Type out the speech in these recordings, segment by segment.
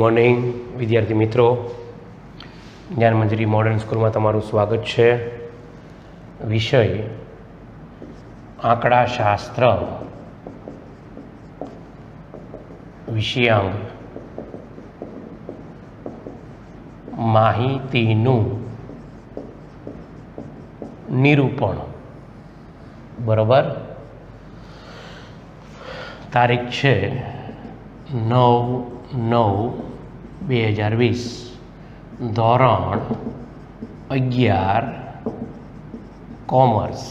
Morning વિદ્યાર્થી મિત્રો, જ્ઞાન મંજરી મોડર્ન સ્કૂલમાં તમારું સ્વાગત છે. વિષય આંકડાશાસ્ત્ર, વિષયાંગ માહિતીનું નિરૂપણ. બરાબર. તારીખ છે 9/9/2020, ધોરણ 11 કોમર્સ.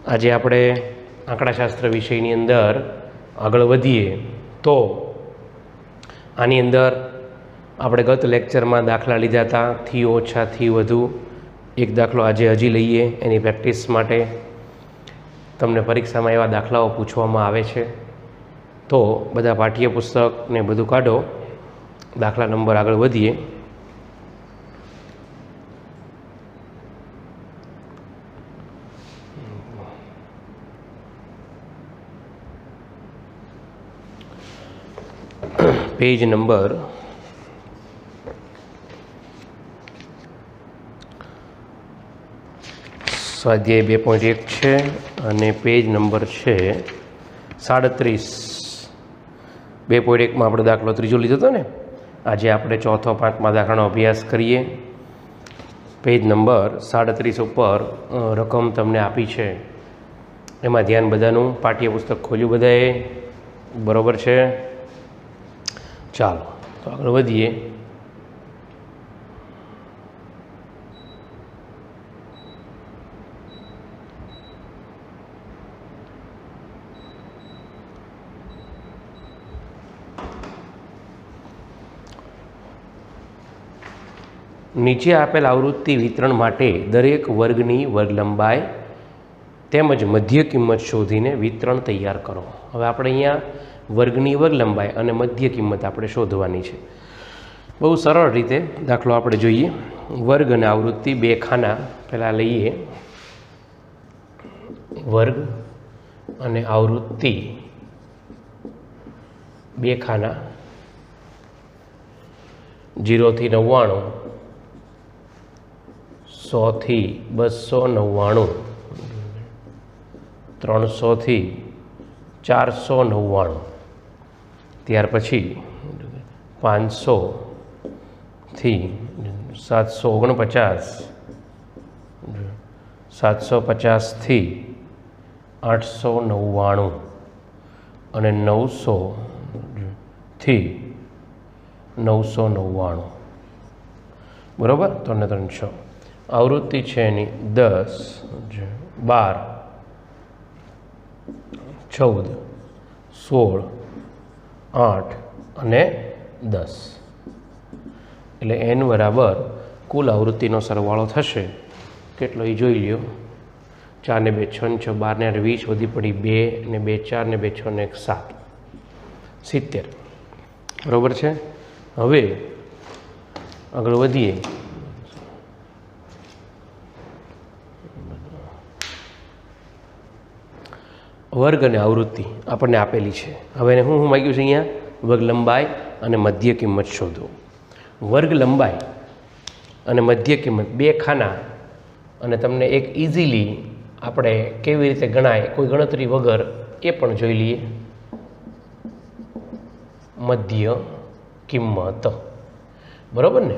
આજે આપણે આંકડાશાસ્ત્ર વિષયની અંદર આગળ વધીએ તો આની અંદર આપણે ગત લેક્ચરમાં દાખલા લીધા હતા, થી ઓછાથી વધુ. એક દાખલો આજે હજી લઈએ, એની પ્રેક્ટિસ માટે. તમને પરીક્ષામાં એવા દાખલાઓ પૂછવામાં આવે છે તો બધા પાઠ્યપુસ્તક ને બધું કાઢો, દાખલા નંબર આગળ વધીએ. પેજ નંબર 2.1 છે અને પેજ નંબર છે 37. 2.1માં આપણે દાખલો ત્રીજો લીધો હતો ને. આજે આપણે ચોથો 5મા દાખલાનો અભ્યાસ કરીએ. પેજ નંબર 37 ઉપર રકમ તમને આપી છે, એમાં ધ્યાન બધાનું. પાઠ્યપુસ્તક ખોલ્યું બધાએ? બરાબર છે. ચાલો તો આગળ વધીએ. નીચે આપેલ આવૃત્તિ વિતરણ માટે દરેક વર્ગની વર્ગલંબાઈ તેમજ મધ્ય કિંમત શોધીને વિતરણ તૈયાર કરો. હવે આપણે અહીંયા વર્ગની વર્ગલંબાઈ અને મધ્ય કિંમત આપણે શોધવાની છે. બહુ સરળ રીતે દાખલો આપણે જોઈએ. વર્ગ અને આવૃત્તિ બે ખાના પહેલાં લઈએ. વર્ગ અને આવૃત્તિ બે ખાના, 0 થી 99, 100 થી 299, 300 થી 499, ત્યાર પછી 500 થી 749, 750 થી 899 અને 900 થી 999. બરાબર. 300. આવૃત્તિ છે એની 10, 12, 14, 16, 8 અને 10. એટલે n બરાબર કુલ આવૃત્તિનો સરવાળો થશે. કેટલો એ જોઈ લ્યો. 4 ને 2 6 6, 12 ને 20, વધી પડી 2 ને 2 4 ને 2 6 ને 1 7, 70. બરાબર છે. હવે આગળ વધીએ. વર્ગ અને આવૃત્તિ આપણને આપેલી છે. હવે હું માગ્યું છે અહીંયા વર્ગ લંબાઈ અને મધ્ય કિંમત શોધો. વર્ગ લંબાઈ અને મધ્ય કિંમત બે ખાના, અને તમને એક ઇઝીલી આપણે કેવી રીતે ગણાય કોઈ ગણતરી વગર એ પણ જોઈ લઈએ. મધ્ય કિંમત. બરાબર ને?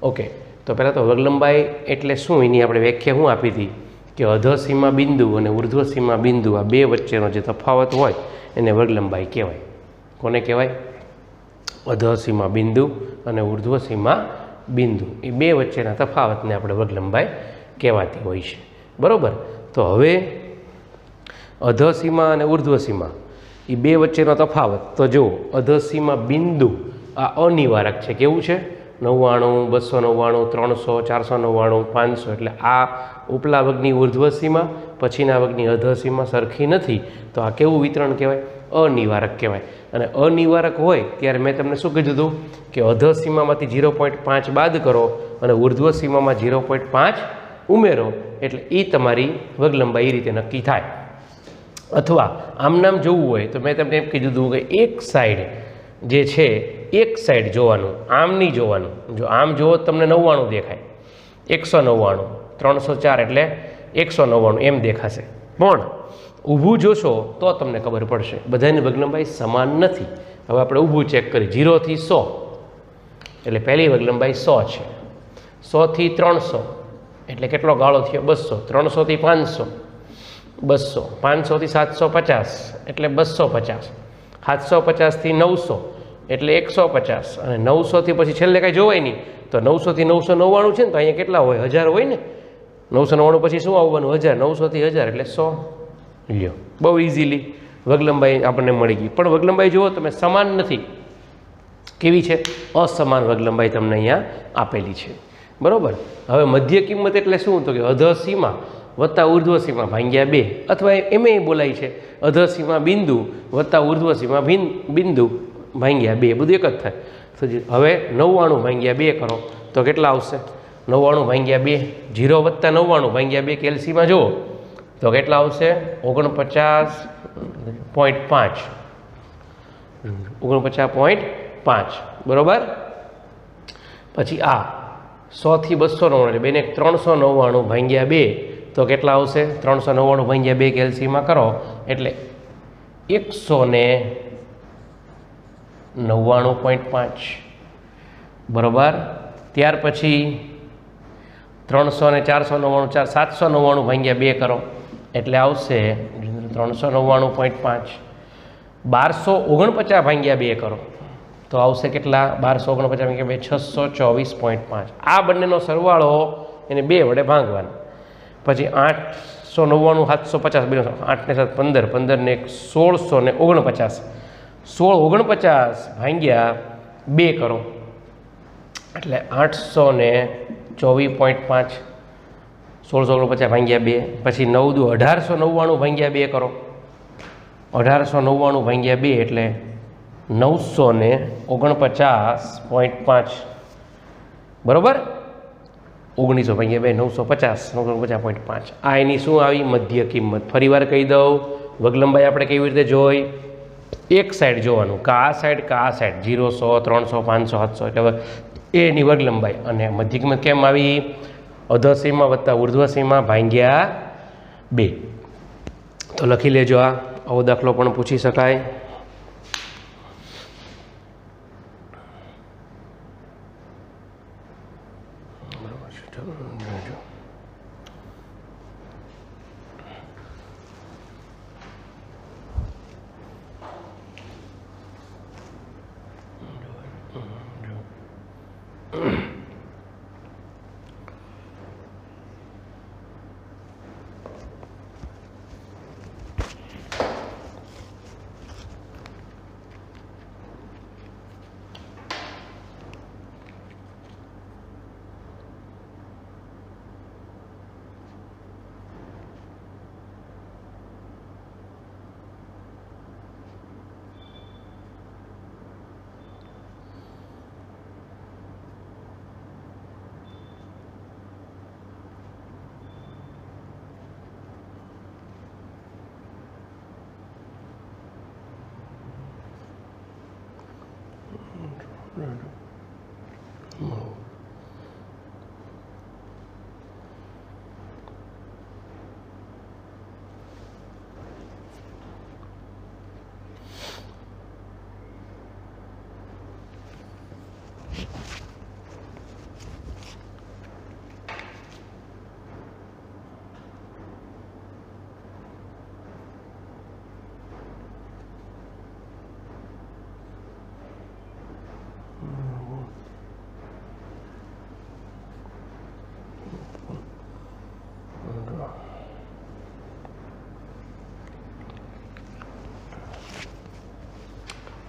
ઓકે. તો પહેલાં તો વર્ગ લંબાઈ એટલે શું, એની આપણે વ્યાખ્યા શું આપી હતી કે અધસીમા બિંદુ અને ઉર્ધ્વસીમા બિંદુ, આ બે વચ્ચેનો જે તફાવત હોય એને વર્ગ લંબાઈ કહેવાય. કોને કહેવાય? અધસીમા બિંદુ અને ઉર્ધ્વસીમા બિંદુ, એ બે વચ્ચેના તફાવતને આપણે વર્ગ લંબાઈ કહેવાતી હોય છે. બરાબર. તો હવે અધસીમા અને ઉર્ધ્વસીમા એ બે વચ્ચેનો તફાવત તો જુઓ. અધસીમા બિંદુ આ અનિવારક છે. કેવું છે? 99, 299, 300, 499, 500. એટલે આ ઉપલા વર્ગની ઉર્ધ્વસીમા, પછીના વર્ગની અધસીમા સરખી નથી, તો આ કેવું વિતરણ કહેવાય? અનિવારક કહેવાય. અને અનિવારક હોય ત્યારે મેં તમને શું કીધું હતું કે અધસીમામાંથી 0.5 બાદ કરો અને ઉર્ધ્વસીમામાં 0.5 ઉમેરો, એટલે એ તમારી વર્ગ લંબાઈ એ રીતે નક્કી થાય. અથવા આમ નામ જોવું હોય તો મેં તમને એમ કીધું હતું કે એક સાઈડ જે છે એક સાઈડ જોવાનું, આમ નહીં જોવાનું. જો આમ જુઓ તમને 99 દેખાય, 199, 304 એટલે 199 એમ દેખાશે. પણ ઊભું જોશો તો તમને ખબર પડશે બધાની ભાગલંબાઈ સમાન નથી. હવે આપણે ઊભું ચેક કરીએ. 0 થી 100 એટલે પહેલી ભાગલંબાઈ 100 છે. 100 થી 300 એટલે કેટલો ગાળો થયો? 200. 300 થી 500 200. 500 થી 750 એટલે 250. 750 થી 900 એટલે 150. અને 900 થી પછી છેલ્લે કાંઈ જોવાય નહીં તો 900 થી 999 છે ને, તો અહીંયા કેટલા હોય? 1000 હોય ને. 999 પછી શું આવવાનું? 1000. 900 થી 1000 એટલે 100. લ્યો, બહુ ઇઝીલી વગલંબાઈ આપણને મળી ગઈ. પણ વગલંબાઈ જુઓ તમે સમાન નથી. કેવી છે? અસમાન વગલંબાઈ તમને અહીંયા આપેલી છે. બરાબર. હવે મધ્ય કિંમત એટલે શું? તો કે અધસીમા વત્તા ઉર્ધ્વસીમા ભાગ્યા 2, અથવા એમ બોલાય છે અધસીમા બિંદુ વત્તા ઉર્ધ્વસીમા બિંદુ ભાગ્યા 2, બધું એક જ થાય. તો હવે 99 ભાગ્યા 2 કરો તો કેટલા આવશે? 99 ભાગ્યા 2, 0 વત્તા 99 ભાગ્યા 2 કેલ્સીમાં જુઓ તો કેટલા આવશે? 49.5. 49.5. બરાબર. પછી આ 100 થી 299 એટલે બેને 399 ભાગ્યા 2 તો કેટલા આવશે? 399 ભાગ્યા 2 કેલ્સીમાં કરો એટલે 199.5. બરાબર. ત્યાર પછી 300 ને 499 799 ભાગ્યા 2 કરો એટલે આવશે 399.5. 1249 ભાગ્યા 2 કરો તો આવશે કેટલા? 1249 ભાગ્યા 2 624.5. આ બંનેનો સરવાળો એને 2 વડે ભાગવાનો. પછી 899 750 8 ને 7 15 15 ને 1 1649 1649 ભાગ્યા 2 કરો એટલે 824.5. 1649 ભાગ્યા 2. પછી 9 દુ 1899 ભાગ્યા 2 કરો. 1899 ભાગ્યા 2 એટલે 949.5. બરાબર. 1900 ભાગ્યા 2 950 950.5. આ એની શું આવી? મધ્ય કિંમત. ફરી વાર કહી દઉં, વગલંબાઈ આપણે કેવી રીતે જોઈ? એક સાઈડ જોવાનું, કા આ સાઈડ કા આ સાઈડ. 0 100 300 500 700 એટલે એની વગલંબાઈ. અને મધ્ય કિંમત કેમ આવી? અધસીમા વત્તા ઉર્ધ્વસીમા ભાગ્યા 2. તો લખી લેજો. આવો દાખલો પણ પૂછી શકાય.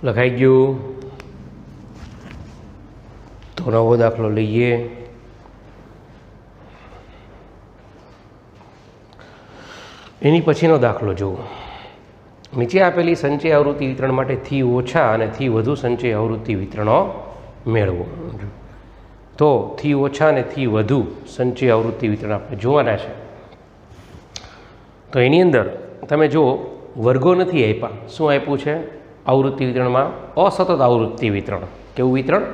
લખાઈ ગયું. તો નવો દાખલો લઈએ. એની પછીનો દાખલો જુઓ. નીચે આપેલી સંચય આવૃત્તિ વિતરણ માટે થી ઓછા અને થી વધુ સંચય આવૃત્તિ વિતરણો મેળવો. તો થી ઓછા અને થી વધુ સંચય આવૃત્તિ વિતરણ આપણે જોવાના છે. તો એની અંદર તમે જુઓ, વર્ગો નથી આપ્યા. શું આપ્યું છે? આવૃત્તિ વિતરણમાં અસતત આવૃત્તિ વિતરણ. કેવું વિતરણ?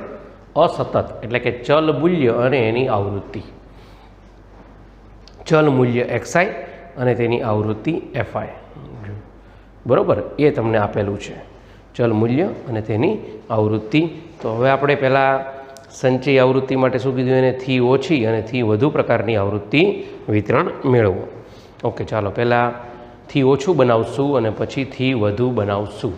અસતત, એટલે કે ચલ મૂલ્ય અને એની આવૃત્તિ. ચલ મૂલ્ય xi અને તેની આવૃત્તિ fi. બરાબર, એ તમને આપેલું છે, ચલ મૂલ્ય અને તેની આવૃત્તિ. તો હવે આપણે પહેલાં સંચય આવૃત્તિ માટે શું કીધું? એને થી ઓછી અને થી વધુ પ્રકારની આવૃત્તિ વિતરણ મેળવો. ઓકે, ચાલો પહેલાં થી ઓછું બનાવશું અને પછી થી વધુ બનાવશું.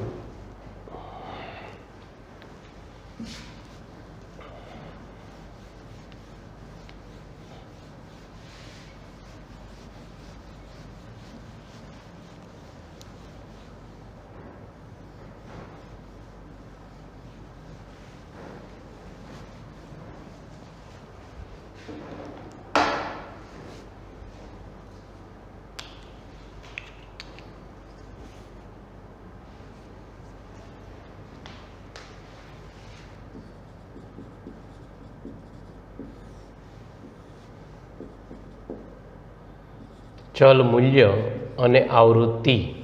ચલ મૂલ્ય અને આવૃત્તિ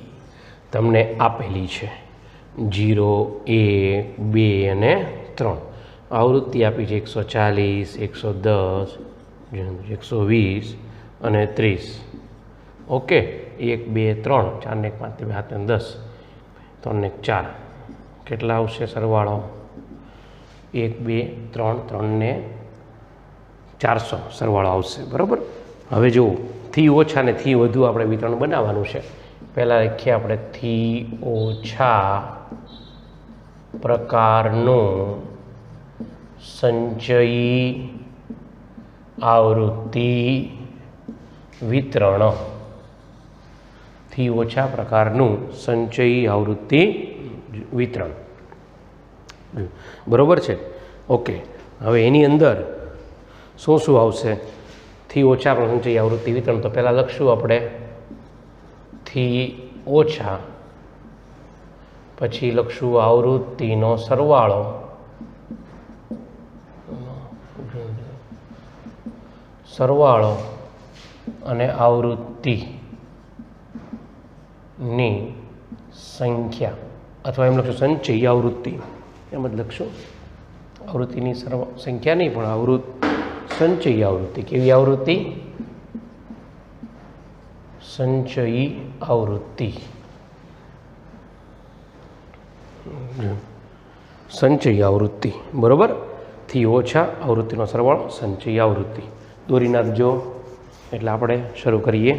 તમને આપેલી છે 0, 1, 2 અને 3. આવૃત્તિ આપી છે 140, 110, 120 અને 30. ઓકે, 1, 2, 3, 4 ને 5, 7 ને 10, 3 ને 4. કેટલા આવશે સરવાળો? 1, 2, 3, 3 ને 400 સરવાળો આવશે. બરાબર. હવે જુઓ, થી ઓછા ને થી વધુ આપણે વિતરણ બનાવવાનું છે. પહેલાં લખીએ આપણે થી ઓછા પ્રકારનું સંચયી આવૃત્તિ વિતરણ. થી ઓછા પ્રકારનું સંચયી આવૃત્તિ વિતરણ. બરાબર છે? ઓકે, હવે એની અંદર શું શું આવશે? થી ઓછા સંચયી આવૃત્તિ વિતરણ. તો પહેલાં લખશું આપણે થી ઓછા, પછી લખશું આવૃત્તિનો સરવાળો, અને આવૃત્તિની સંખ્યા, અથવા એમ લખશું સંચયી આવૃત્તિ, એમ જ લખશું. આવૃત્તિની સંખ્યા નહીં, પણ સંચયી આવૃત્તિ. કેવી આવૃત્તિ? સંચયી આવૃત્તિ. સંચયી આવૃત્તિ. બરાબર. થી ઓછા આવૃત્તિનો સરવાળો, સંચયી આવૃત્તિ. દોરી નાખજો એટલે આપણે શરૂ કરીએ.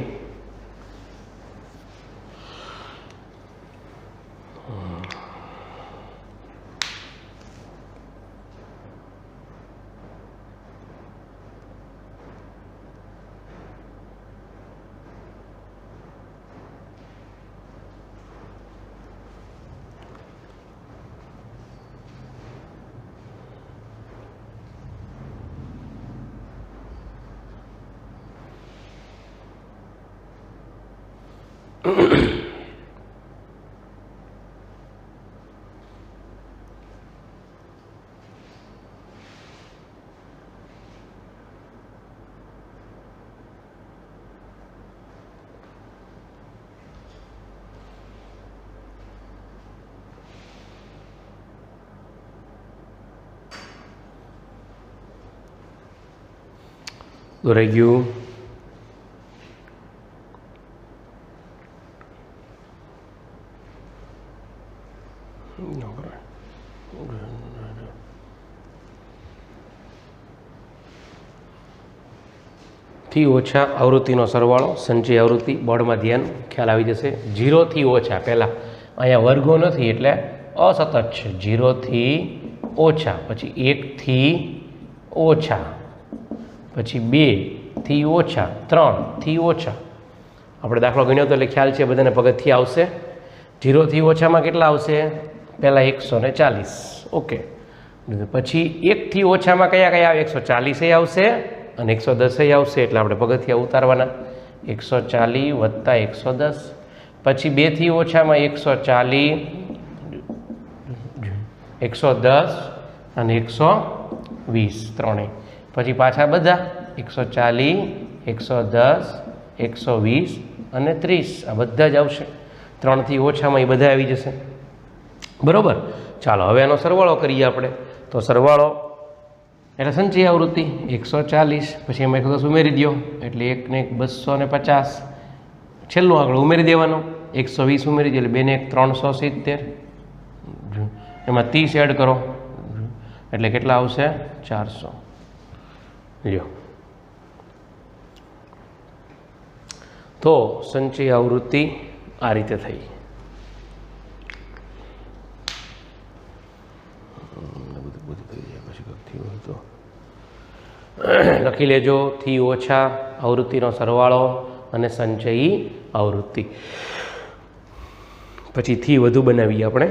દોરાઈ ગયું. થી ઓછા આવૃત્તિનો સરવાળો, સંચયી આવૃત્તિ. બોર્ડમાં ધ્યાન, ખ્યાલ આવી જશે. 0 થી ઓછા, પહેલાં અહીંયા વર્ગો નથી એટલે અસતત છે. 0 થી ઓછા, પછી 1 થી ઓછા, પછી 2 થી ઓછા, 3 થી ઓછા. આપણે દાખલો ગણ્યો તો એટલે ખ્યાલ છે બધાને પગથિયા આવશે. 0 થી ઓછામાં કેટલા આવશે? પહેલાં 140. ઓકે, પછી 1 થી ઓછામાં કયા કયા? 140 આવશે અને 110 આવશે. એટલે આપણે પગથિયા ઉતારવાના. 140 વત્તા 110. પછી 2 થી ઓછામાં 140, 110 અને 120 ત્રણેય. પછી પાછા બધા 140, 110, 120 અને 30. આ બધા જ આવશે. 3 થી ઓછામાં એ બધા આવી જશે. બરાબર. ચાલો હવે એનો સરવાળો કરીએ આપણે. તો સરવાળો એટલે સંચય આવૃત્તિ 140, પછી એમાં 110 ઉમેરી દો એટલે 1 ને 1 250, છેલ્લું આગળ ઉમેરી દેવાનો 120 ઉમેરી દો એટલે 2 ને 1 370, એમાં 30 એડ કરો એટલે કેટલા આવશે 400. લ્યો તો સંચય આવૃત્તિ આ રીતે થઈ. લખી લેજો થી ઓછા આવૃત્તિનો સરવાળો અને સંચયી આવૃત્તિ. પછી થી વધુ બનાવીએ આપણે.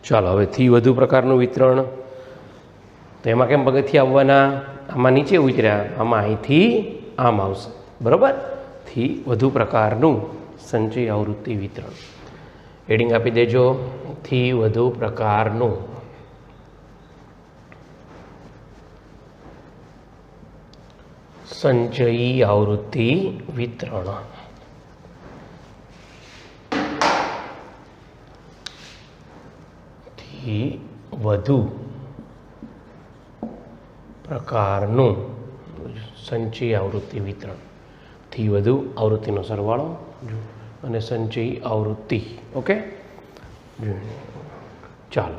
ચાલો હવે થી વધુ પ્રકારનું વિતરણ. તો એમાં કેમ પગથિયા આવવાના? આમાં નીચે ઉતર્યા, આમાં અહીંથી આમ આવશે. બરાબર. થી વધુ પ્રકારનું સંચય આવૃત્તિ વિતરણ. હેડિંગ આપી દેજો થી વધુ પ્રકારનું સંચયી આવૃત્તિ વિતરણ. વધુ પ્રકારનું સંચયી આવૃત્તિ વિતરણ. થી વધુ આવૃત્તિનો સરવાળો અને સંચયી આવૃત્તિ. ઓકે. ચાલો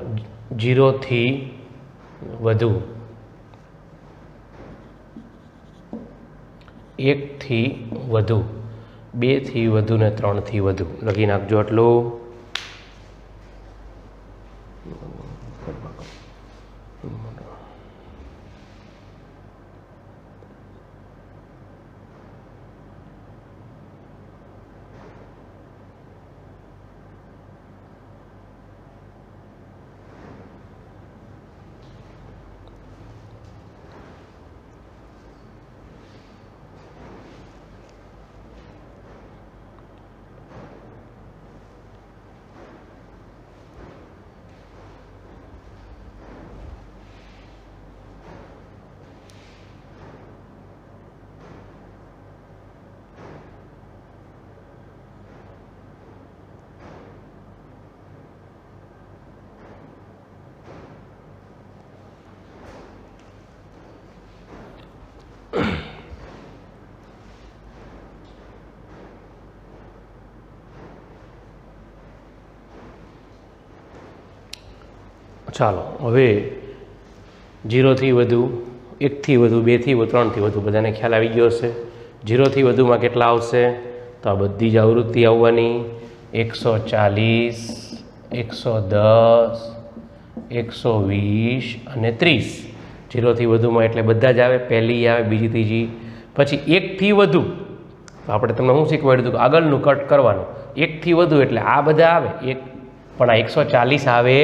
0 થી વધુ, 1 થી વધુ, 2 થી વધુ ને 3 થી વધુ. લખી નાખજો આટલું. ચાલો હવે 0 થી વધુ, 1 થી વધુ, 2 થી વધુ, 3 થી વધુ બધાને ખ્યાલ આવી ગયો હશે. 0 થી વધુમાં કેટલા આવશે? તો આ બધી જ આવૃત્તિ આવવાની. 140, 110, 120 અને 30. 0 થી વધુમાં એટલે બધા જ આવે. પહેલી આવે, બીજી, ત્રીજી. પછી 1 થી વધુ તો આપણે તમને શું શીખવાડ્યું હતું કે આગળનું કટ કરવાનું. 1 થી વધુ એટલે આ બધા આવે, પણ આ 140 આવે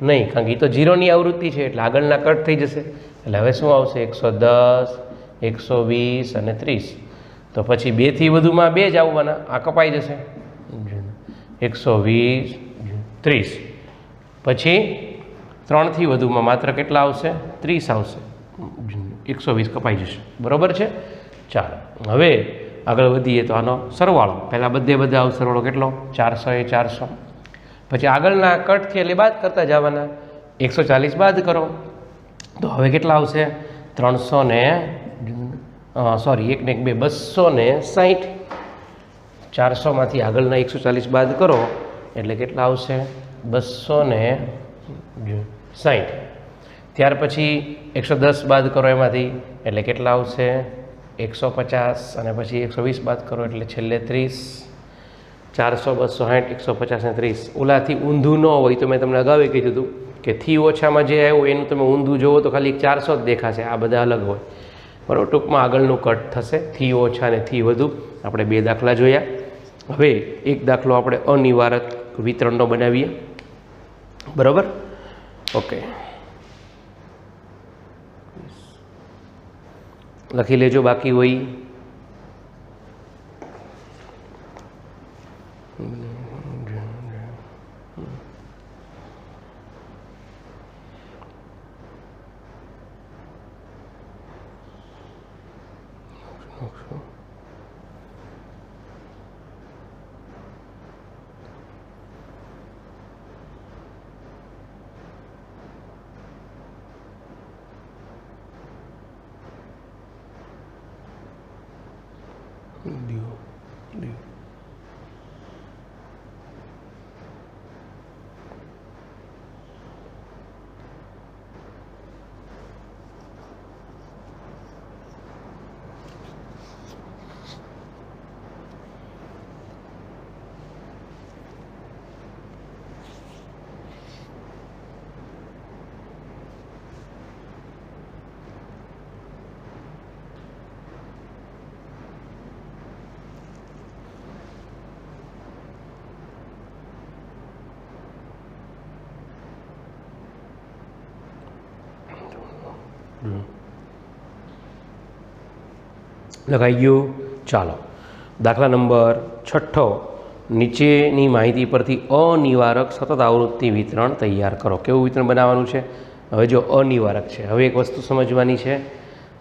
નહીં, કારણ કે એ તો 0ની આવૃત્તિ છે એટલે આગળના કટ થઈ જશે. એટલે હવે શું આવશે? 110, 120 અને 30. તો પછી 2 થી વધુમાં 2 જ આવવાના, આ કપાઈ જશે. 120 30 પછી 3થી વધુમાં માત્ર કેટલા આવશે 30 આવશે 120 કપાઈ જશે બરાબર છે ચાલો હવે આગળ વધીએ તો આનો સરવાળો પહેલાં બધા સરવાળો કેટલો 400 એ 400 પછી આગળના કટથી એટલે બાદ કરતા જવાના 140 બાદ કરો તો હવે કેટલા આવશે 300 ને સોરી 1 ને 1 260 400માંથી આગળના 140 બાદ કરો એટલે કેટલા આવશે 260 ત્યાર પછી 110 બાદ કરો એમાંથી એટલે કેટલા આવશે 150 અને પછી 120 બાદ કરો એટલે છેલ્લે 30 400 260 150 ને 30 ઓલાથી ઊંધું ન હોય તો મેં તમને અગાઉ કીધું હતું કે થી ઓછામાં જે આવ્યું એનું તમે ઊંધું જોવો તો ખાલી 400 જ દેખાશે આ બધા અલગ હોય બરાબર ટૂંકમાં આગળનું કટ થશે થી ઓછા ને થી વધુ આપણે 2 દાખલા જોયા હવે એક દાખલો આપણે અનિવારક વિતરણનો બનાવીએ બરાબર ઓકે લખી લેજો બાકી હોય લખાઈ ગયું ચાલો દાખલા નંબર 6 નીચેની માહિતી પરથી અનિવારક સતત આવૃત્તિ વિતરણ તૈયાર કરો કેવું વિતરણ બનાવવાનું છે હવે જો અનિવારક છે હવે એક વસ્તુ સમજવાની છે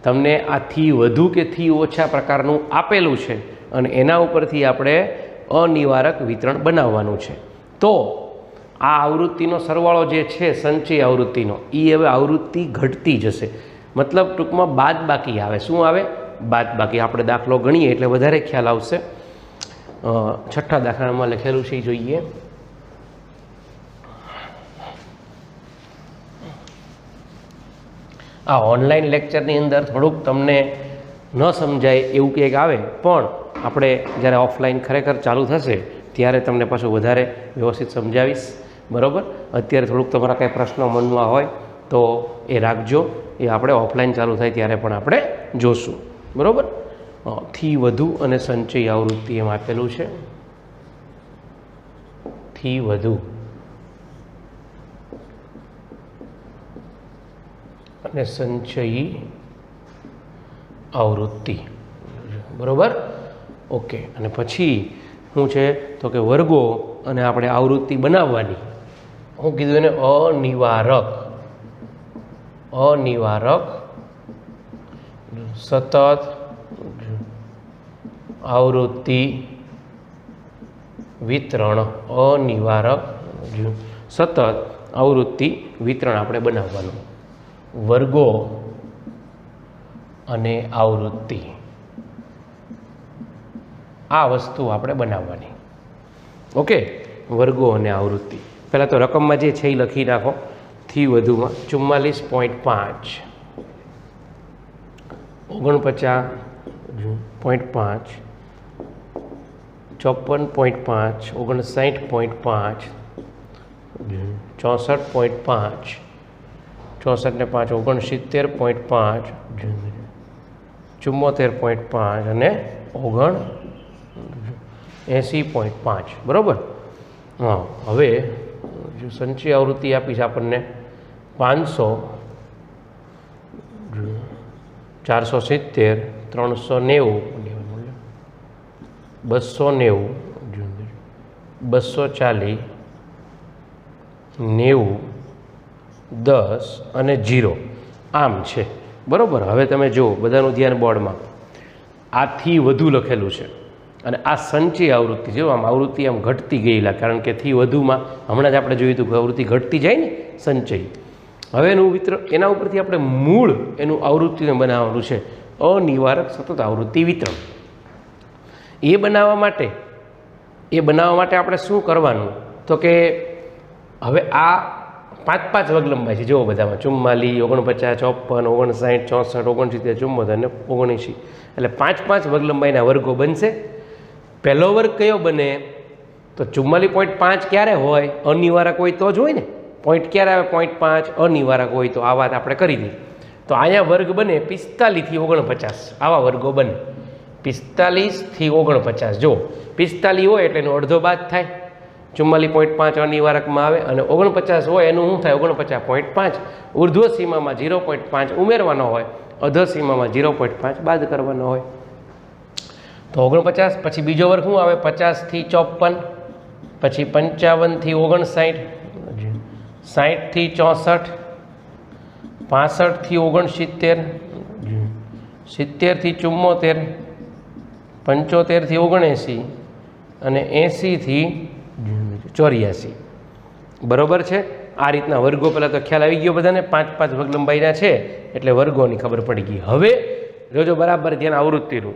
તમને આ થી વધુ કે થી ઓછા પ્રકારનું આપેલું છે અને એના ઉપરથી આપણે અનિવારક વિતરણ બનાવવાનું છે તો આ આવૃત્તિનો સરવાળો જે છે સંચય આવૃત્તિનો એ હવે આવૃત્તિ ઘટતી જશે મતલબ ટૂંકમાં બાદ બાકી આવે શું આવે બાદ બાકી આપણે દાખલો ગણીએ એટલે વધારે ખ્યાલ આવશે 6થા દાખલામાં લખેલું છે એ જોઈએ આ ઓનલાઈન લેક્ચરની અંદર થોડુંક તમને ન સમજાય એવું કંઈક આવે પણ આપણે જ્યારે ઓફલાઈન ખરેખર ચાલુ થશે ત્યારે તમને પાછું વધારે વ્યવસ્થિત સમજાવીશ બરાબર અત્યારે થોડુંક તમારા કંઈ પ્રશ્નો મનમાં હોય તો એ રાખજો એ આપણે ઓફલાઈન ચાલુ થાય ત્યારે પણ આપણે જોશું બરાબર થી વધુ અને સંચય આવૃત્તિ એમ આપેલું છે થી વધુ અને સંચયી આવૃત્તિ બરાબર ઓકે અને પછી શું છે તો કે વર્ગો અને આપણે આવૃત્તિ બનાવવાની હું કીધું એને અનિવારક સતત આવૃત્તિ વિતરણ અનિવારક સતત આવૃત્તિ વિતરણ આપણે બનાવવાનું વર્ગો અને આવૃત્તિ આ વસ્તુ આપણે બનાવવાની ઓકે વર્ગો અને આવૃત્તિ પહેલાં તો રકમમાં જે છે એ લખી નાખો થી વધુમાં 44.5 49.5 54.5 59.5 64.5 64 ને 5 69.5 74.5 અને 80.5 બરાબર હા હવે જો સંચય આવૃત્તિ આપીશ આપણને 500 470 390 290 240, 90, 10 અને 0 આમ છે બરાબર। હવે તમે જુઓ બધાનું ધ્યાન બોર્ડમાં, આથી વધુ લખેલું છે અને આ સંચય આવૃત્તિ છે। આમ આવૃત્તિ આમ ઘટતી ગયેલા, કારણ કે થી વધુમાં હમણાં જ આપણે જોયું હતું કે આવૃત્તિ ઘટતી જાય ને સંચય। હવે એનું વિતરણ, એના ઉપરથી આપણે મૂળ એનું આવૃત્તિને બનાવવાનું છે, અનિવારક સતત આવૃત્તિ વિતરણ। એ બનાવવા માટે આપણે શું કરવાનું, તો કે હવે આ 5 વર્ગ લંબાઈ છે જુઓ બધામાં, 44, 49, 54, 59, 64, 69, 74 અને 79, એટલે 5 વર્ગ લંબાઈના વર્ગો બનશે। પહેલો વર્ગ કયો બને, તો 44.5 ક્યારે હોય, અનિવારક હોય તો જ હોય ને। પોઈન્ટ ક્યારે આવે, 0.5, અનિવારક હોય તો। આ વાત આપણે કરી દીધી। તો અહીંયા વર્ગ બને 45 થી 49, આવા વર્ગો બને 45 થી 49। જો 45 હોય એટલે એનો અડધો બાદ થાય, 44.5 અનિવારકમાં આવે, અને 49 હોય એનું શું થાય, 49.5। ઉર્ધ્વ સીમામાં 0.5 ઉમેરવાનો હોય, અધર સીમામાં 0.5 બાદ કરવાનો હોય। તો 49, પછી બીજો વર્ગ શું આવે, 50 થી 54, પછી 55 થી 59, 60 થી 64, 65 થી 69, 70 થી 74, 75 થી 79 અને 80 થી 84 બરોબર છે। આ રીતના વર્ગો પહેલાં તો ખ્યાલ આવી ગયો બધાને, 5 વર્ગ લંબાઈના છે એટલે વર્ગોની ખબર પડી ગઈ। હવે જોજો બરાબર ધ્યાન આવૃત્તિનું।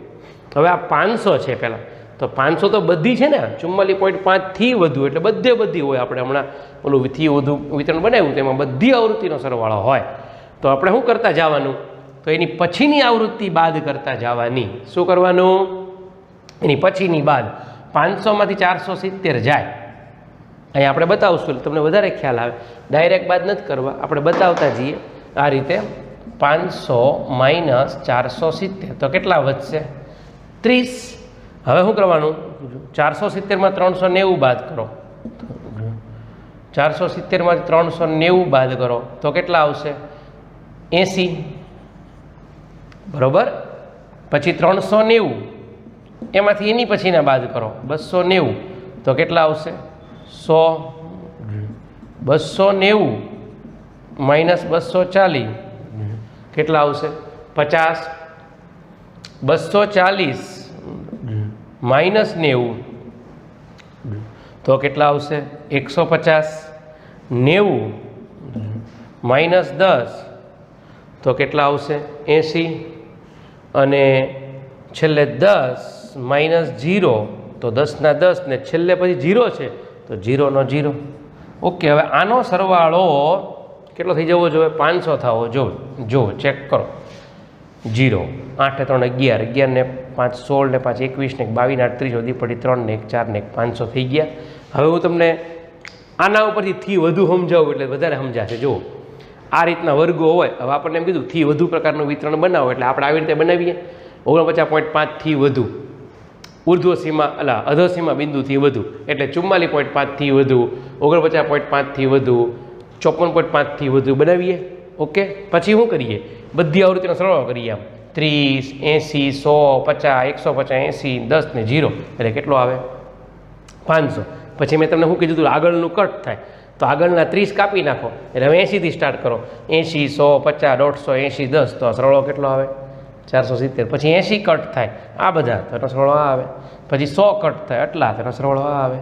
હવે આ 500 છે પહેલાં, તો 500 તો બધી છે ને, 44.5 થી વધુ એટલે બધી હોય। આપણે હમણાં ઓલું થી વધુ વિતરણ બનાવ્યું તેમાં બધી આવૃત્તિનો સરવાળો હોય, તો આપણે શું કરતા જવાનું, તો એની પછીની આવૃત્તિ બાદ કરતા જવાની। શું કરવાનું, એની પછીની બાદ 500માંથી 470 જાય, અહીં આપણે બતાવશું તમને વધારે ખ્યાલ આવે। ડાયરેક્ટ બાદ નથી કરવા, આપણે બતાવતા જઈએ આ રીતે। 500 માઇનસ 470 તો કેટલા વધશે, 30। હવે શું કરવાનું, 470માં 390 બાદ કરો, 470માંથી 390 બાદ કરો તો કેટલા આવશે, 80 બરોબર। પછી 390 એમાંથી એની પછીના બાદ કરો, 290 તો કેટલા આવશે, 100। 290 માઇનસ 240 કેટલા આવશે, 50। 240 માઇનસ 90 તો કેટલા આવશે, 150। 90 માઇનસ 10 તો કેટલા આવશે, 80 અને છેલ્લે 10 માઇનસ 0 તો 10ના 10 ને છેલ્લે પછી 0 છે તો 0નો 0। ઓકે, હવે આનો સરવાળો કેટલો થઈ જવો જોઈએ, 500 થવો જો ચેક કરો। 0, 8 3 11, 11 ને 5 16 ને 5 21 ને 22 ને 8 30, વધી પડી 3 ને 1 4 ને 1 500 થઈ ગયા। હવે હું તમને આના ઉપરથી થી વધુ સમજાવું એટલે વધારે સમજાશે। જુઓ આ રીતના વર્ગો હોય, હવે આપણને એમ કીધું થી વધુ પ્રકારનું વિતરણ બનાવો એટલે આપણે આવી રીતે બનાવીએ। 49.5 થી વધુ ઉર્ધ્વ સીમા અધર સીમા બિંદુથી વધુ એટલે 44.5 થી વધુ, 49.5 થી વધુ, 54.5 થી વધુ બનાવીએ। ઓકે, પછી શું કરીએ, બધી આવૃત્તિનો સરવાળો કરીએ, આમ 30, 80, 100, 50, 150, 80, 10 ને 0 એટલે કેટલો આવે, 500। પછી મેં તમને શું કીધું હતું, આગળનું કટ થાય તો આગળના 30 કાપી નાખો એટલે હવે 80થી સ્ટાર્ટ કરો, 80, 100, 50, 150, 80, 10 તો આ સરવાળો કેટલો આવે, 470। પછી 80 કટ થાય આ બધા તો એનો સરવાળો આ આવે, પછી 100 કટ થાય આટલા તો એનો સરવાળો આ આવે।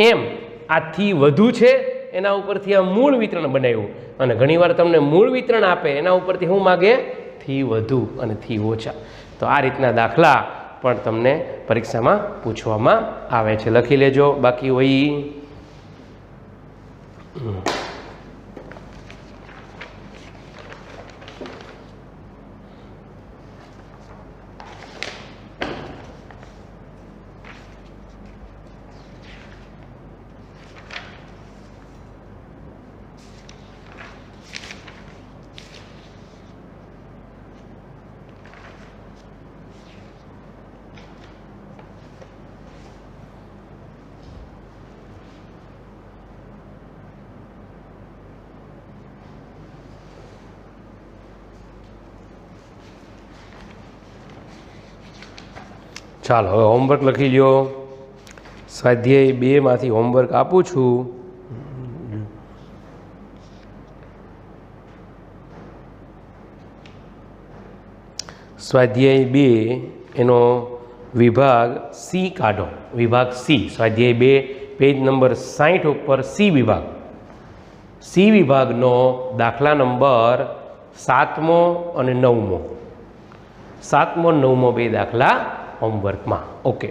એમ આથી વધુ છે એના ઉપરથી આ મૂળ વિતરણ બનાવ્યું, અને ઘણીવાર તમને મૂળ વિતરણ આપે એના ઉપરથી શું માગે, થી વધુ અને થી ઓછા। તો આ રીતના દાખલા પણ તમને પરીક્ષામાં પૂછવામાં આવે છે, લખી લેજો, બાકી હોય ચાલો હવે હોમવર્ક લખી લો। સ્વાધ્યાય 2માંથી હોમવર્ક આપું છું. સ્વાધ્યાય 2 એનો વિભાગ સી કાઢો. વિભાગ સી, સ્વાધ્યાય 2 પેજ નંબર 60 ઉપર સી વિભાગ. સી વિભાગનો દાખલા નંબર 7મો અને 9મો. 7મો 9મો બે દાખલા હોમવર્કમાં. ઓકે.